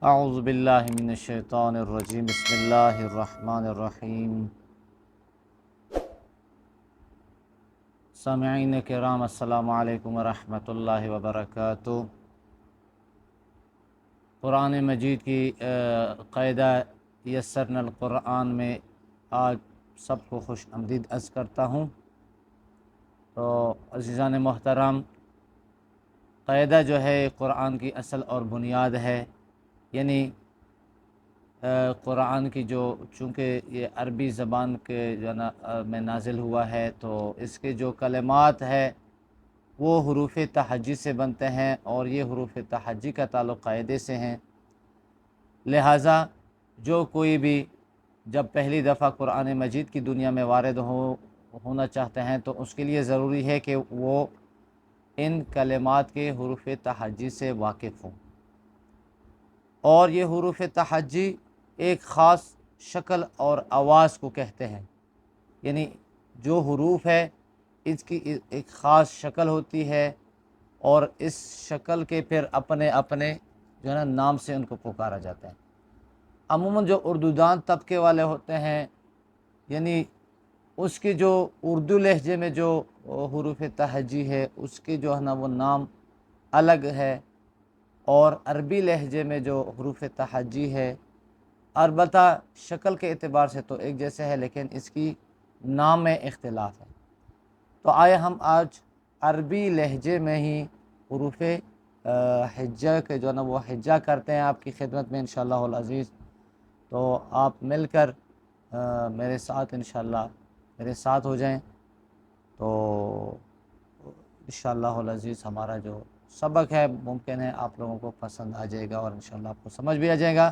اعوذ باللہ من الشیطان الرجیم بسم اللہ الرحمن الرحیم۔ سامعین کرام السلام علیکم ورحمۃ اللہ وبرکاتہ۔ قرآن مجید کی قاعدہ یسرنا القرآن میں آج سب کو خوش آمدید عرض کرتا ہوں۔ تو عزیزان محترم، قاعدہ جو ہے قرآن کی اصل اور بنیاد ہے، یعنی قرآن کی جو چونکہ یہ عربی زبان کے جو نا میں نازل ہوا ہے، تو اس کے جو کلمات ہے وہ حروف تہجی سے بنتے ہیں، اور یہ حروف تہجی کا تعلق قاعدے سے ہیں۔ لہٰذا جو کوئی بھی جب پہلی دفعہ قرآن مجید کی دنیا میں وارد ہونا چاہتے ہیں تو اس کے لیے ضروری ہے کہ وہ ان کلمات کے حروف تہجی سے واقف ہوں، اور یہ حروف تہجی ایک خاص شکل اور آواز کو کہتے ہیں، یعنی جو حروف ہے اس کی ایک خاص شکل ہوتی ہے، اور اس شکل کے پھر اپنے اپنے جو ہے نا نام سے ان کو پکارا جاتا ہے۔ عموماً جو اردو دان طبقے والے ہوتے ہیں، یعنی اس کی جو اردو لہجے میں جو حروف تہجی ہے اس کی جو ہے نا وہ نام الگ ہے، اور عربی لہجے میں جو حروف تہجی ہے البتہ شکل کے اعتبار سے تو ایک جیسے ہے، لیکن اس کی نام میں اختلاف ہے۔ تو آئے ہم آج عربی لہجے میں ہی حروف ہجہ کے جو ہے نا وہ ہجہ کرتے ہیں آپ کی خدمت میں انشاءاللہ العزیز۔ تو آپ مل کر میرے ساتھ انشاءاللہ میرے ساتھ ہو جائیں، تو انشاءاللہ العزیز ہمارا جو سبق ہے ممکن ہے آپ لوگوں کو پسند آ جائے گا، اور انشاءاللہ آپ کو سمجھ بھی آ جائے گا۔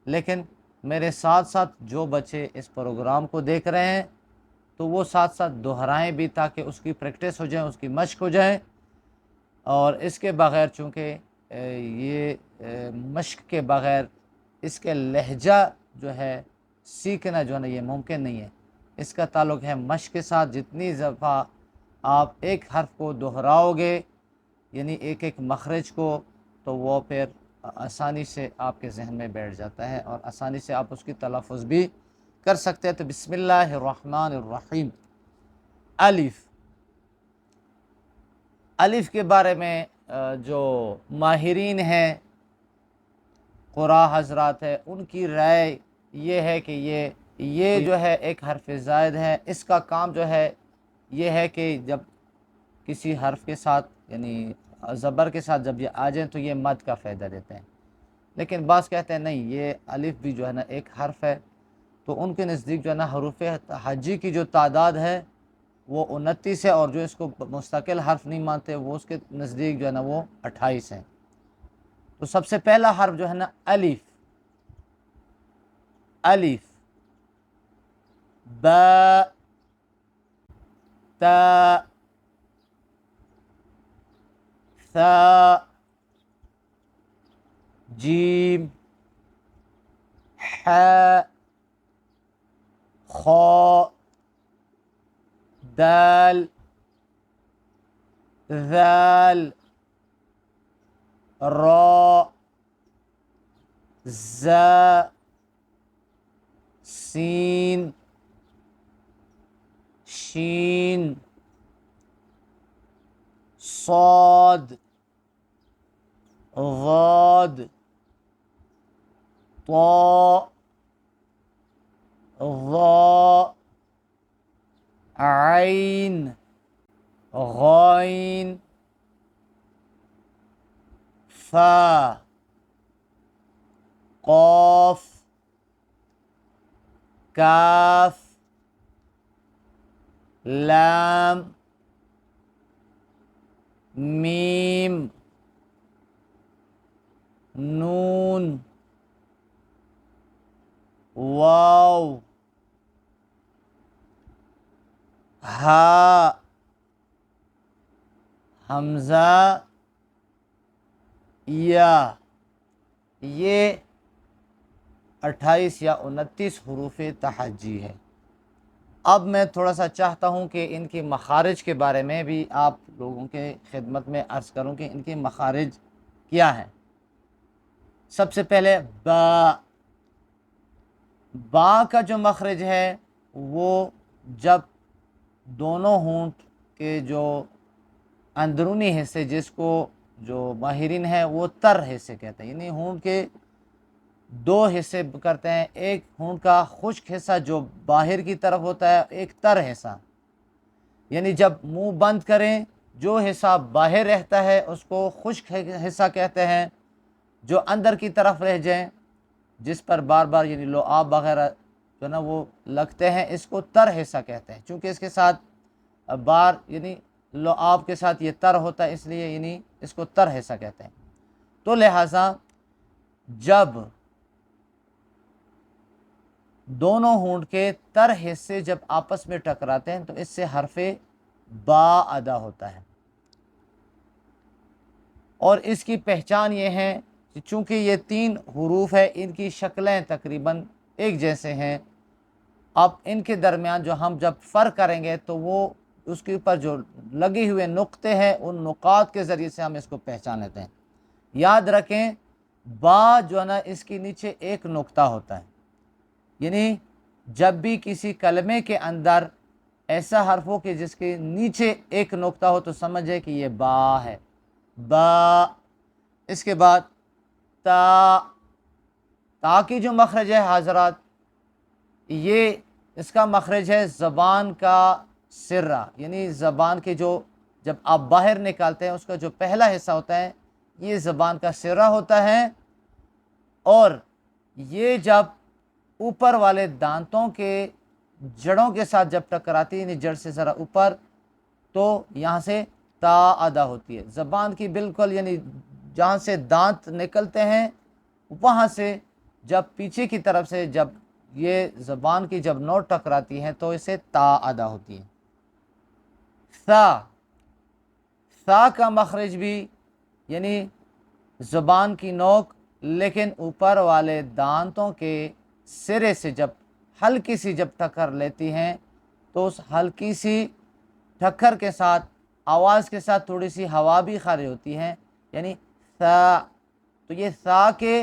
لیکن میرے ساتھ ساتھ جو بچے اس پروگرام کو دیکھ رہے ہیں تو وہ ساتھ ساتھ دہرائیں بھی، تاکہ اس کی پریکٹس ہو جائے، اس کی مشق ہو جائے۔ اور اس کے بغیر چونکہ یہ مشق کے بغیر اس کے لہجہ جو ہے سیکھنا جو ہے نا یہ ممکن نہیں ہے۔ اس کا تعلق ہے مشق کے ساتھ۔ جتنی دفعہ آپ ایک حرف کو دہراؤ گے، یعنی ایک ایک مخرج کو، تو وہ پھر آسانی سے آپ کے ذہن میں بیٹھ جاتا ہے، اور آسانی سے آپ اس کی تلفظ بھی کر سکتے ہیں۔ تو بسم اللہ الرحمن الرحیم۔ الف، الف کے بارے میں جو ماہرین ہیں، قراء حضرات ہے، ان کی رائے یہ ہے کہ یہ جو ہے ایک حرف زائد ہے۔ اس کا کام جو ہے یہ ہے کہ جب کسی حرف کے ساتھ یعنی زبر کے ساتھ جب یہ آ جائیں تو یہ مد کا فائدہ دیتے ہیں، لیکن بعض کہتے ہیں نہیں، یہ الف بھی جو ہے نا ایک حرف ہے۔ تو ان کے نزدیک جو ہے نا حروف تہجی کی جو تعداد ہے وہ 29 ہے، اور جو اس کو مستقل حرف نہیں مانتے وہ اس کے نزدیک جو ہے نا وہ 28 ہیں۔ تو سب سے پہلا حرف جو ہے نا الف، الف، با، تا، ثا، جیم، ح، خا، دال، ذال، را، زا، سین، شین، صاد، ضاد، طا، ظا، عین، غائن، فا، قاف، کاف، لام، میم، نون، واو، ہا، حمزہ، یا۔ یہ 28 یا 29 حروف تہجی ہے۔ اب میں تھوڑا سا چاہتا ہوں کہ ان کی مخارج کے بارے میں بھی آپ لوگوں کے خدمت میں عرض کروں کہ ان کی مخارج کیا ہیں۔ سب سے پہلے با، با کا جو مخرج ہے وہ جب دونوں ہونٹ کے جو اندرونی حصے، جس کو جو ماہرین ہیں وہ تر حصے کہتے ہیں، یعنی ہونٹ کے دو حصے کرتے ہیں، ایک ہونٹ کا خشک حصہ جو باہر کی طرف ہوتا ہے، ایک تر حصہ، یعنی جب منہ بند کریں جو حصہ باہر رہتا ہے اس کو خشک حصہ کہتے ہیں، جو اندر کی طرف رہ جائیں جس پر بار بار یعنی لعاب وغیرہ جو نا وہ لگتے ہیں، اس کو تر حصہ کہتے ہیں، چونکہ اس کے ساتھ بار یعنی لعاب کے ساتھ یہ تر ہوتا ہے، اس لیے یعنی اس کو تر حصہ کہتے ہیں۔ تو لہٰذا جب دونوں ہونٹ کے تر حصے جب آپس میں ٹکراتے ہیں تو اس سے حرف با ادا ہوتا ہے، اور اس کی پہچان یہ ہے کہ چونکہ یہ 3 حروف ہے، ان کی شکلیں تقریباً ایک جیسے ہیں، اب ان کے درمیان جو ہم جب فرق کریں گے تو وہ اس کے اوپر جو لگے ہوئے نقطے ہیں ان نقاط کے ذریعے سے ہم اس کو پہچان لیتے ہیں۔ یاد رکھیں با جو ہے نا اس کے نیچے ایک نقطہ ہوتا ہے، یعنی جب بھی کسی کلمے کے اندر ایسا حرف ہو کہ جس کے نیچے ایک نقطہ ہو تو سمجھے کہ یہ با ہے، با۔ اس کے بعد تا، تا کی جو مخرج ہے حضرات، یہ اس کا مخرج ہے زبان کا سرہ، یعنی زبان کے جو جب آپ باہر نکالتے ہیں اس کا جو پہلا حصہ ہوتا ہے یہ زبان کا سرہ ہوتا ہے، اور یہ جب اوپر والے دانتوں کے جڑوں کے ساتھ جب ٹکراتی ہے، یعنی جڑ سے ذرا اوپر، تو یہاں سے تا ادا ہوتی ہے۔ زبان کی بالکل یعنی جہاں سے دانت نکلتے ہیں وہاں سے جب پیچھے کی طرف سے جب یہ زبان کی جب نوک ٹکراتی ہیں تو اسے تا ادا ہوتی ہے۔ ثا، ثا کا مخرج بھی یعنی زبان کی نوک لیکن اوپر والے دانتوں کے سرے سے جب ہلکی سی جب ٹکر لیتی ہیں تو اس ہلکی سی ٹکر کے ساتھ آواز کے ساتھ تھوڑی سی ہوا بھی خارج ہوتی ہے، یعنی ثا۔ تو یہ ثا کے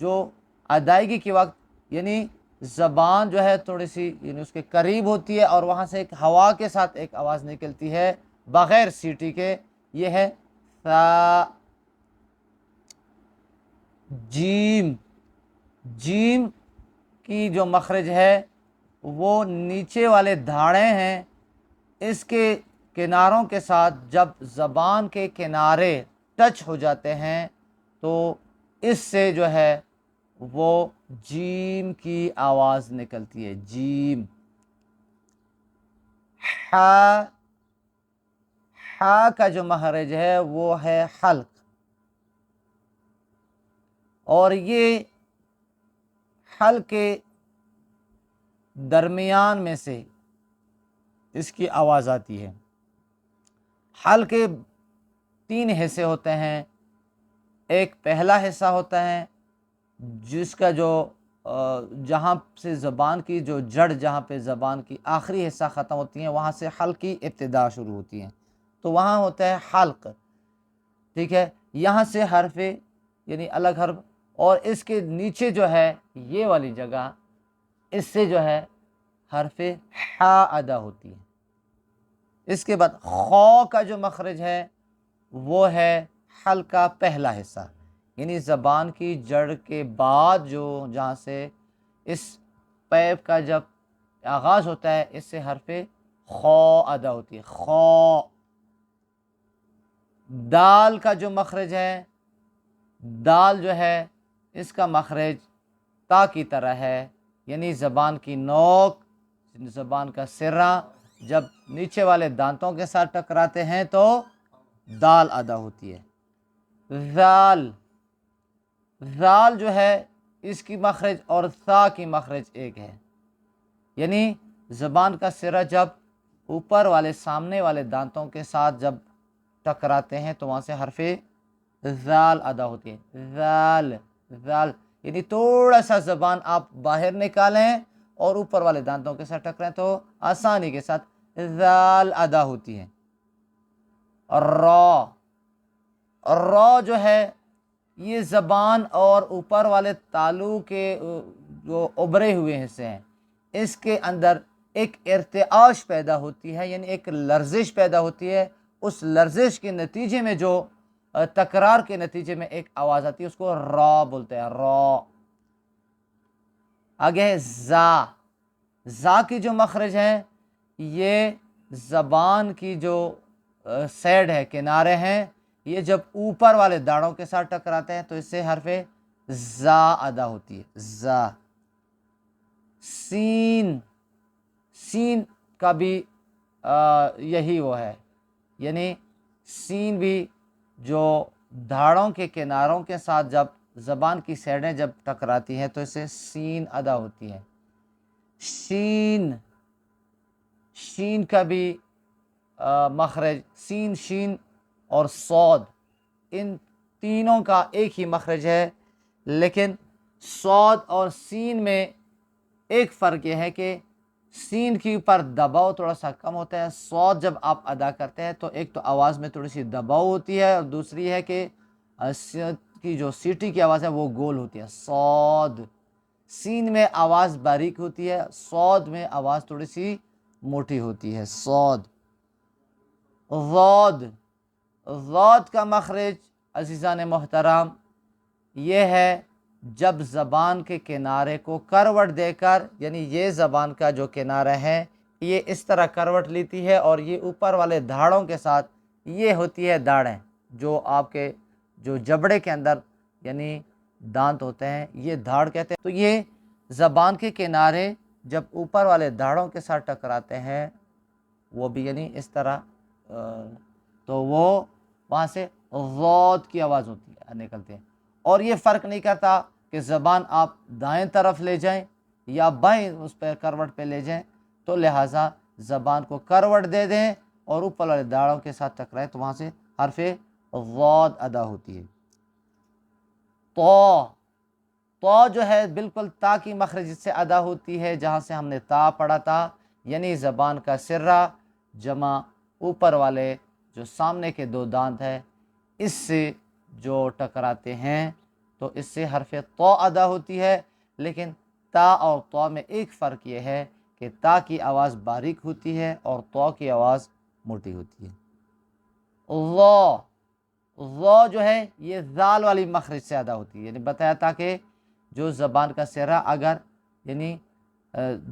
جو ادائیگی کے وقت یعنی زبان جو ہے تھوڑی سی یعنی اس کے قریب ہوتی ہے اور وہاں سے ایک ہوا کے ساتھ ایک آواز نکلتی ہے بغیر سیٹی کے، یہ ہے ثا۔ جیم، جیم کی جو مخرج ہے وہ نیچے والے دھاڑے ہیں، اس کے کناروں کے ساتھ جب زبان کے کنارے ٹچ ہو جاتے ہیں تو اس سے جو ہے وہ جیم کی آواز نکلتی ہے، جیم۔ ہا، ہا کا جو مخرج ہے وہ ہے حلق، اور یہ حلق کے درمیان میں سے اس کی آواز آتی ہے۔ حلق کے 3 حصے ہوتے ہیں، ایک پہلا حصہ ہوتا ہے جس کا جو جہاں سے زبان کی جو جڑ جہاں پہ زبان کی آخری حصہ ختم ہوتی ہیں وہاں سے حلق کی ابتدا شروع ہوتی ہے، تو وہاں ہوتا ہے حلق، ٹھیک ہے، یہاں سے حرف یعنی الگ حرف، اور اس کے نیچے جو ہے یہ والی جگہ اس سے جو ہے حرف حا ادا ہوتی ہے۔ اس کے بعد خو کا جو مخرج ہے وہ ہے حلق کا پہلا حصہ، یعنی زبان کی جڑ کے بعد جو جہاں سے اس پیپ کا جب آغاز ہوتا ہے اس سے حرف خو ادا ہوتی ہے، خو۔ دال کا جو مخرج ہے، دال جو ہے اس کا مخرج تا کی طرح ہے، یعنی زبان کی نوک، زبان کا سرہ جب نیچے والے دانتوں کے ساتھ ٹکراتے ہیں تو دال ادا ہوتی ہے۔ ذال، ذال جو ہے اس کی مخرج اور ثا کی مخرج ایک ہے، یعنی زبان کا سرہ جب اوپر والے سامنے والے دانتوں کے ساتھ جب ٹکراتے ہیں تو وہاں سے حرف ذال ادا ہوتی ہے، ذال، ذال، یعنی تھوڑا سا زبان آپ باہر نکالیں اور اوپر والے دانتوں کے ساتھ ٹکرائیں تو آسانی کے ساتھ ذال ادا ہوتی ہے۔ را، را جو ہے یہ زبان اور اوپر والے تالو کے جو ابھرے ہوئے حصے ہیں اس کے اندر ایک ارتعاش پیدا ہوتی ہے، یعنی ایک لرزش پیدا ہوتی ہے۔ اس لرزش کے نتیجے میں جو تکرار کے نتیجے میں ایک آواز آتی ہے اس کو را بولتے ہیں، را۔ آگے ہے زا۔ زا کی جو مخرج ہیں یہ زبان کی جو سیڈ ہے، کنارے ہیں، یہ جب اوپر والے داڑوں کے ساتھ ٹکراتے ہیں تو اس سے حرف زا ادا ہوتی ہے، زا۔ سین۔ سین کا بھی یہی وہ ہے، یعنی سین بھی جو دھاڑوں کے کناروں کے ساتھ جب زبان کی سیڑیں جب ٹکراتی ہیں تو اس سے سین ادا ہوتی ہے۔ شین۔ شین کا بھی مخرج، سین، شین اور صاد، ان تینوں کا ایک ہی مخرج ہے، لیکن صاد اور سین میں ایک فرق یہ ہے کہ سین کے اوپر دباؤ تھوڑا سا کم ہوتا ہے۔ صاد جب آپ ادا کرتے ہیں تو ایک تو آواز میں تھوڑی سی دباؤ ہوتی ہے، اور دوسری ہے کہ کی جو سیٹی کی آواز ہے وہ گول ہوتی ہے، صاد۔ سین میں آواز باریک ہوتی ہے، صاد میں آواز تھوڑی سی موٹی ہوتی ہے، صاد۔ ضاد۔ ضاد کا مخرج عزیزان محترم یہ ہے جب زبان کے کنارے کو کروٹ دے کر، یعنی یہ زبان کا جو کنارہ ہے یہ اس طرح کروٹ لیتی ہے اور یہ اوپر والے دھاڑوں کے ساتھ، یہ ہوتی ہے داڑیں جو آپ کے جو جبڑے کے اندر یعنی دانت ہوتے ہیں، یہ دھاڑ کہتے ہیں۔ تو یہ زبان کے کنارے جب اوپر والے دھاڑوں کے ساتھ ٹکراتے ہیں وہ بھی یعنی اس طرح، تو وہ وہاں سے ضاد کی آواز ہوتی ہے، نکلتے ہیں۔ اور یہ فرق نہیں کرتا کہ زبان آپ دائیں طرف لے جائیں یا بائیں اس پہ کروٹ پہ لے جائیں، تو لہٰذا زبان کو کروٹ دے دیں اور اوپر والے داڑوں کے ساتھ ٹکرائے تو وہاں سے حرف ضاد ادا ہوتی ہے۔ تو تو جو ہے بالکل تا کی مخرج سے ادا ہوتی ہے جہاں سے ہم نے تا پڑھا تھا، یعنی زبان کا سرہ جمع اوپر والے جو سامنے کے دو دانت ہے اس سے جو ٹکراتے ہیں تو اس سے حرف تو ادا ہوتی ہے۔ لیکن تا اور تو میں ایک فرق یہ ہے کہ تا کی آواز باریک ہوتی ہے اور تو کی آواز موٹی ہوتی ہے۔ ظا۔ ظا جو ہے یہ ذال والی مخرج سے ادا ہوتی ہے، یعنی بتایا تھا کہ جو زبان کا سرہ اگر یعنی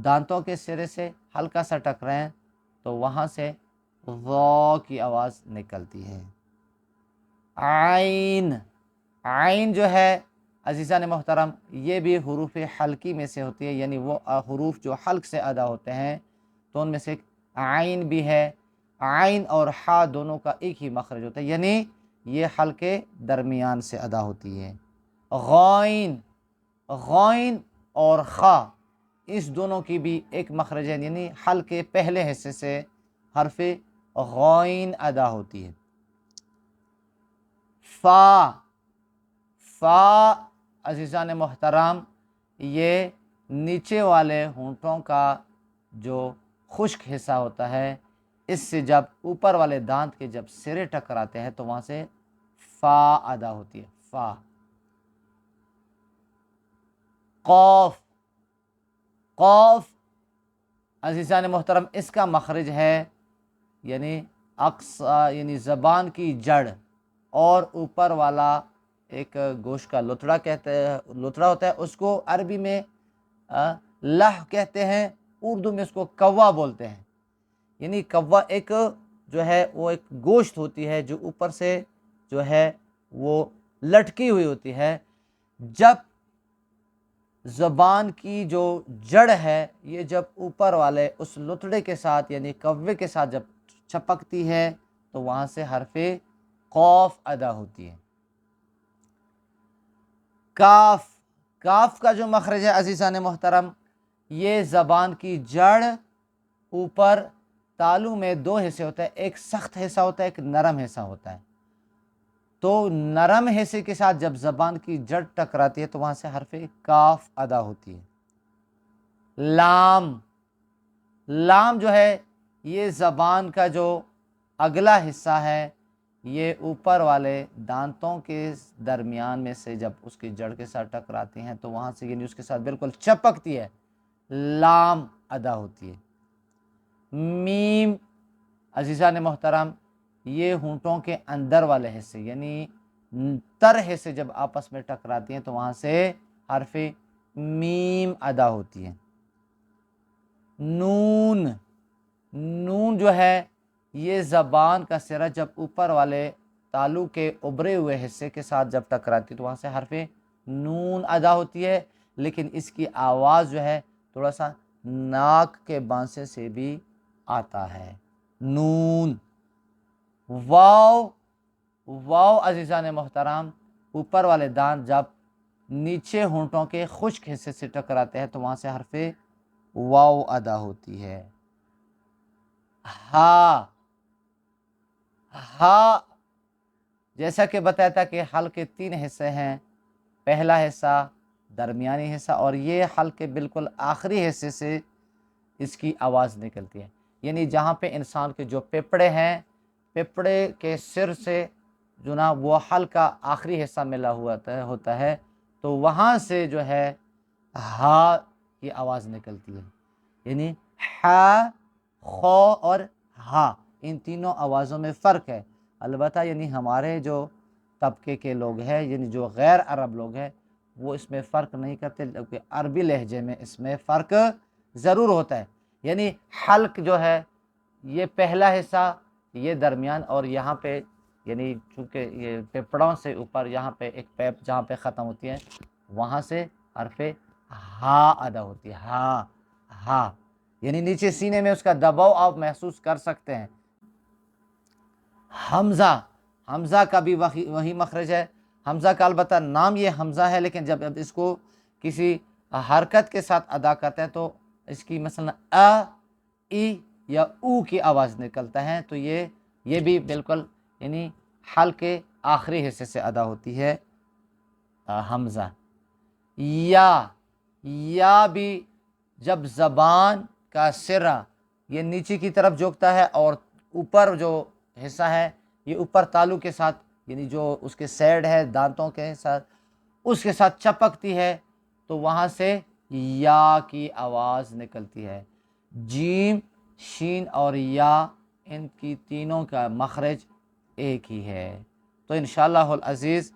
دانتوں کے سرے سے ہلکا سا ٹکرائیں تو وہاں سے ظا کی آواز نکلتی ہے۔ عین۔ عین جو ہے عزیزان محترم یہ بھی حروف حلقی میں سے ہوتی ہے، یعنی وہ حروف جو حلق سے ادا ہوتے ہیں تو ان میں سے ایک عین بھی ہے۔ عین اور حا دونوں کا ایک ہی مخرج ہوتا ہے، یعنی یہ حلق کے درمیان سے ادا ہوتی ہے۔ غائن۔ غائن اور خا اس دونوں کی بھی ایک مخرج ہے، یعنی حلق کے پہلے حصے سے حرف غائن ادا ہوتی ہے۔ فا۔ فا عزیزان محترم یہ نیچے والے ہونٹوں کا جو خشک حصہ ہوتا ہے اس سے جب اوپر والے دانت کے جب سرے ٹکراتے ہیں تو وہاں سے فا ادا ہوتی ہے، فا۔ قوف۔ قوف عزیزان محترم اس کا مخرج ہے یعنی یعنی زبان کی جڑ اور اوپر والا ایک گوشت کا لتڑا کہتے ہیں، لتڑا ہوتا ہے، اس کو عربی میں لح کہتے ہیں، اردو میں اس کو کوا بولتے ہیں۔ یعنی کوا ایک جو ہے وہ ایک گوشت ہوتی ہے جو اوپر سے جو ہے وہ لٹکی ہوئی ہوتی ہے۔ جب زبان کی جو جڑ ہے یہ جب اوپر والے اس لتڑے کے ساتھ یعنی کوے کے ساتھ جب چپکتی ہے تو وہاں سے حرف قوف ادا ہوتی ہے۔ کاف۔ کاف کا جو مخرج ہے عزیزان محترم یہ زبان کی جڑ اوپر تالو میں دو حصے ہوتے ہیں، ایک سخت حصہ ہوتا ہے، ایک نرم حصہ ہوتا ہے۔ تو نرم حصے کے ساتھ جب زبان کی جڑ ٹکراتی ہے تو وہاں سے حرف کاف ادا ہوتی ہے۔ لام۔ لام جو ہے یہ زبان کا جو اگلا حصہ ہے یہ اوپر والے دانتوں کے درمیان میں سے جب اس کی جڑ کے ساتھ ٹکراتی ہیں تو وہاں سے یعنی اس کے ساتھ بالکل چپکتی ہے، لام ادا ہوتی ہے۔ میم عزیزان محترم، یہ ہونٹوں کے اندر والے حصے یعنی تر حصے جب آپس میں ٹکراتی ہیں تو وہاں سے حرف میم ادا ہوتی ہے۔ نون، نون جو ہے یہ زبان کا سرا جب اوپر والے تالو کے ابھرے ہوئے حصے کے ساتھ جب ٹکراتی تو وہاں سے حرف نون ادا ہوتی ہے، لیکن اس کی آواز جو ہے تھوڑا سا ناک کے بانسے سے بھی آتا ہے، نون۔ واو، واو عزیزان محترم، اوپر والے دانت جب نیچے ہونٹوں کے خشک حصے سے ٹکراتے ہیں تو وہاں سے حرف واو ادا ہوتی ہے۔ ہا، ہا جیسا کہ بتایا تھا کہ حلق کے 3 حصے ہیں، پہلا حصہ، درمیانی حصہ اور یہ حلق کے بالکل آخری حصے سے اس کی آواز نکلتی ہے، یعنی جہاں پہ انسان کے جو پپڑے ہیں، پپڑے کے سر سے جو نا وہ حلق کا آخری حصہ ملا ہوا ہوتا ہے تو وہاں سے جو ہے ہا کی آواز نکلتی ہے، یعنی ہا، خو اور ہا، ان تینوں آوازوں میں فرق ہے۔ البتہ یعنی ہمارے جو طبقے کے لوگ ہیں یعنی جو غیر عرب لوگ ہیں وہ اس میں فرق نہیں کرتے، جبکہ عربی لہجے میں اس میں فرق ضرور ہوتا ہے، یعنی حلق جو ہے یہ پہلا حصہ، یہ درمیان، اور یہاں پہ یعنی چونکہ یہ پپڑوں سے اوپر یہاں پہ ایک پیپ جہاں پہ ختم ہوتی ہے وہاں سے حرف ہا ادا ہوتی ہے، ہا، ہا، یعنی نیچے سینے میں اس کا دباؤ آپ محسوس کر سکتے ہیں۔ حمزہ، حمزہ کا بھی وہی مخرج ہے، حمزہ کا البتہ نام یہ حمزہ ہے، لیکن جب اس کو کسی حرکت کے ساتھ ادا کرتے ہیں تو اس کی مثلا ای یا او کی آواز نکلتا ہے، تو یہ بھی بالکل یعنی حلق کے آخری حصے سے ادا ہوتی ہے حمزہ۔ یا بھی جب زبان کا سرا یہ نیچے کی طرف جھکتا ہے اور اوپر جو حصہ ہے یہ اوپر تالو کے ساتھ یعنی جو اس کے سیڈ ہے دانتوں کے ساتھ اس کے ساتھ چپکتی ہے تو وہاں سے یا کی آواز نکلتی ہے۔ جیم، شین اور یا ان کی تینوں کا مخرج ایک ہی ہے۔ تو انشاءاللہ العزیز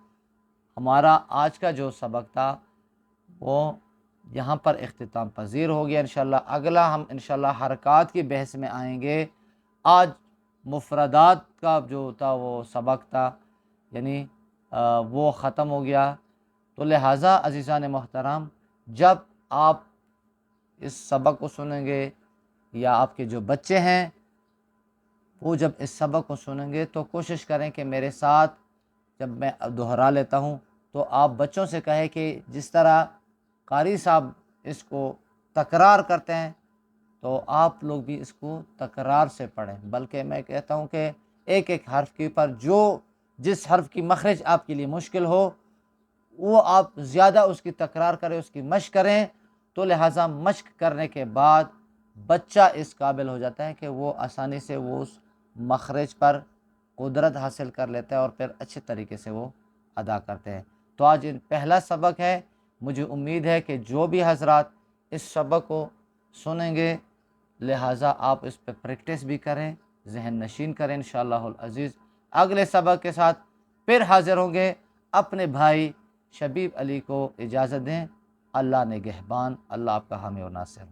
ہمارا آج کا جو سبق تھا وہ یہاں پر اختتام پذیر ہو گیا۔ انشاءاللہ اگلا ہم انشاءاللہ حرکات کی بحث میں آئیں گے۔ آج مفردات کا جو تھا وہ سبق تھا یعنی وہ ختم ہو گیا، تو لہٰذا عزیزان محترم جب آپ اس سبق کو سنیں گے یا آپ کے جو بچے ہیں وہ جب اس سبق کو سنیں گے تو کوشش کریں کہ میرے ساتھ جب میں دہرا لیتا ہوں تو آپ بچوں سے کہیں کہ جس طرح قاری صاحب اس کو تکرار کرتے ہیں تو آپ لوگ بھی اس کو تکرار سے پڑھیں، بلکہ میں کہتا ہوں کہ ایک ایک حرف کے اوپر جس حرف کی مخرج آپ کے لیے مشکل ہو وہ آپ زیادہ اس کی تکرار کریں، اس کی مشق کریں، تو لہٰذا مشق کرنے کے بعد بچہ اس قابل ہو جاتا ہے کہ وہ آسانی سے وہ اس مخرج پر قدرت حاصل کر لیتا ہے اور پھر اچھے طریقے سے وہ ادا کرتے ہیں۔ تو آج پہلا سبق ہے، مجھے امید ہے کہ جو بھی حضرات اس سبق کو سنیں گے لہٰذا آپ اس پہ پریکٹس بھی کریں، ذہن نشین کریں انشاءاللہ العزیز۔ اگلے سبق کے ساتھ پھر حاضر ہوں گے، اپنے بھائی شبیب علی کو اجازت دیں، اللہ نگہبان، اللہ آپ کا حامی و ناصر۔